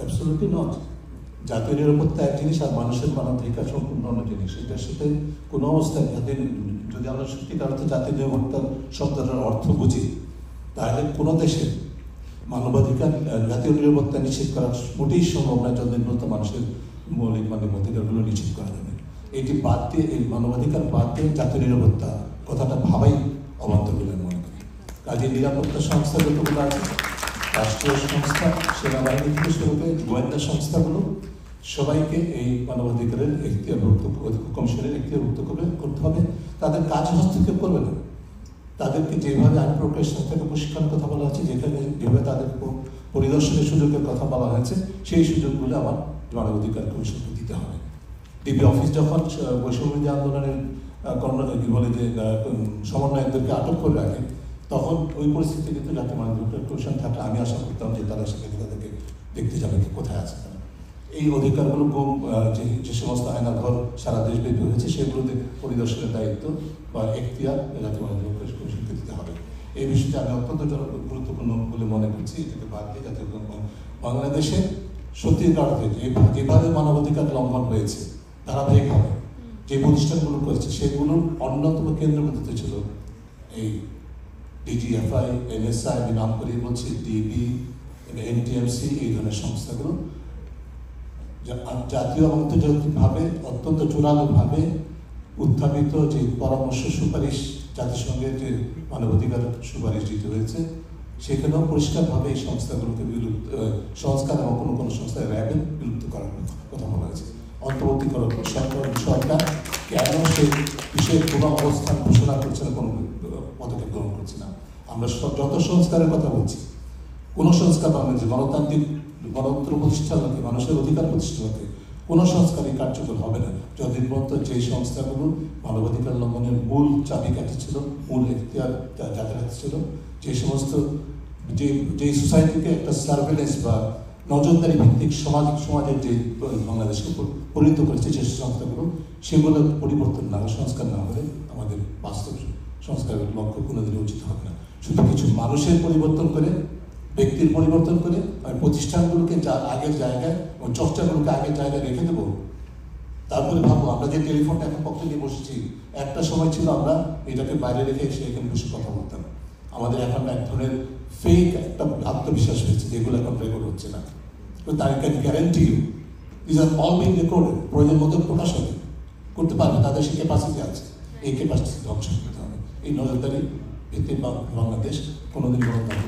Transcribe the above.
Absolutely not. জাতীয় নিরাপত্তা এক জিনিস আর মানুষের মানবাধিকার সম্পূর্ণ অন্য জিনিস। এটার সাথে কোনো অবস্থায় যদি আমরা সত্যিকার অর্থে জাতীয় নিরাপত্তার শব্দটার অর্থ বুঝি, তাহলে কোনো দেশের মানবাধিকার জাতীয় নিরাপত্তা নিশ্চিত করা মোটেই সম্ভব নয় যতদিন পর্যন্ত মানুষের মৌলিক মানবাধিকারগুলো নিশ্চিত করা যাবে। এটি বাদ দিয়ে, এই মানবাধিকার বাদ দিয়ে জাতীয় নিরাপত্তা কথাটা ভাবাই অবান্তর বলে মনে করি। কাজে নিরাপত্তা সংস্থা যতগুলো আছে, রাষ্ট্রীয় সংস্থা, সেনাবাহিনী থেকে শুরু করে গোয়েন্দা সংস্থাগুলো, সবাইকে এই মানবাধিকারের এখতিয়ারভুক্ত কমিশনের এখতিয়ারভুক্ত করতে হবে। তাদের কাজ হস্তক্ষেপ করবে না। তাদেরকে যেভাবে আইন প্রক্রিয়ার সংস্থাকে প্রশিক্ষণের কথা বলা হচ্ছে, যেভাবে তাদের পরিদর্শনের সুযোগের কথা বলা হয়েছে, সেই সুযোগগুলো আমার মানবাধিকার কমিশনকে দিতে হবে। ডিবি অফিস যখন বৈষম্যবিরোধী আন্দোলনের কি বলে যে সমন্বয়কদেরকে আটক করে রাখে, তখন ওই পরিস্থিতি কিন্তু জাতীয় মানবাধিকার কমিশন থাকলে আমি আশা করতাম যে তারা সেখানে তাদেরকে দেখতে যাবে কোথায় আছে তারা। এই অধিকারগুলো যে সমস্ত আয়নাঘর সারা দেশব্যাপী হয়েছে, সেগুলোতে পরিদর্শনের দায়িত্ব বা এখতিয়ার জাতীয় মানবাধিকার কমিশনকে দিতে হবে। এই বিষয়টি আমি অত্যন্ত গুরুত্বপূর্ণ বলে মনে করছি। এটাকে বাদ দিয়ে জাতীয় বাংলাদেশে সত্যিকার অর্থে যেভাবে মানবাধিকার লঙ্ঘন হয়েছে ধারাবাহিকভাবে যে প্রতিষ্ঠানগুলো করেছে, সেগুলোর অন্যতম কেন্দ্রবিন্দুতে ছিল এই ডিজিএফআই, এনএসআই, আমি নাম করে বলছি, ডিবি, এনটিএমসি, এই ধরনের সংস্থাগুলো জাতীয় এবং আন্তর্জাতিকভাবে অত্যন্ত জোরালোভাবে উত্থাপিত যে পরামর্শ সুপারিশ, জাতিসংঘের যে মানবাধিকার সুপারিশ দিতে হয়েছে, সেখানেও পরিষ্কারভাবে এই সংস্থাগুলোকে সংস্কার এবং কোনো কোনো সংস্থায় র্যাবের বিলুপ্ত করার কথা বলা হয়েছে। অন্তর্বর্তীকালীন সরকার কেন সেই বিষয়ে কোনো অবস্থান ঘোষণা করছে না, কোনো পদক্ষেপ গ্রহণ করছে না? আমরা যত সংস্কারের কথা বলছি, কোনো সংস্কার বাংলাদেশে গণতান্ত্রিক গণতন্ত্র প্রতিষ্ঠানকে, মানুষের অধিকার প্রতিষ্ঠানকে কোনো সংস্কারই কার্যকর হবে না যতদিন পর্যন্ত যে সংস্থাগুলো মানবাধিকার লঙ্ঘনের মূল চাবিকাঠি ছিল, মূল এখতিয়ার যাদের হাতে ছিল, যে সমস্ত যে সোসাইটিকে একটা সার্ভেলেন্স বা নজরদারি ভিত্তিক সমাজের যে বাংলাদেশকে পরিণত করেছে যে সংস্থাগুলো, সেগুলো পরিবর্তন না হলে, সংস্কার না হলে আমাদের বাস্তব সংস্কারের লক্ষ্য কোনোদিনই উচিত হবে না। শুধু কিছু মানুষের পরিবর্তন করে, ব্যক্তির পরিবর্তন করে আমি প্রতিষ্ঠানগুলোকে আগের জায়গায় এবং চর্চাগুলোকে আগের জায়গায় রেখে দেবো। তারপরে ভাববো, আমরা যে টেলিফোনটা এখন পক্ষে নিয়ে বসেছি, একটা সময় ছিল আমরা এটাকে বাইরে রেখে এসে এখানে বসে কথা বলতাম। আমাদের এখন এক ধরনের ফেক একটা আত্মবিশ্বাস হয়েছে, যেগুলো এখন রেকর্ড হচ্ছে না। তাই can guarantee you this are all being recorded. প্রয়োজন মতো প্রকাশ হবে, করতে পারবে, তাদের সে ক্যাপাসিটি আছে। এই ক্যাপাসিটি ধ্বংস করতে হবে। এই নজরদারি ভিত্তিক বাংলাদেশ কোনোদিন গণতান্ত্রিক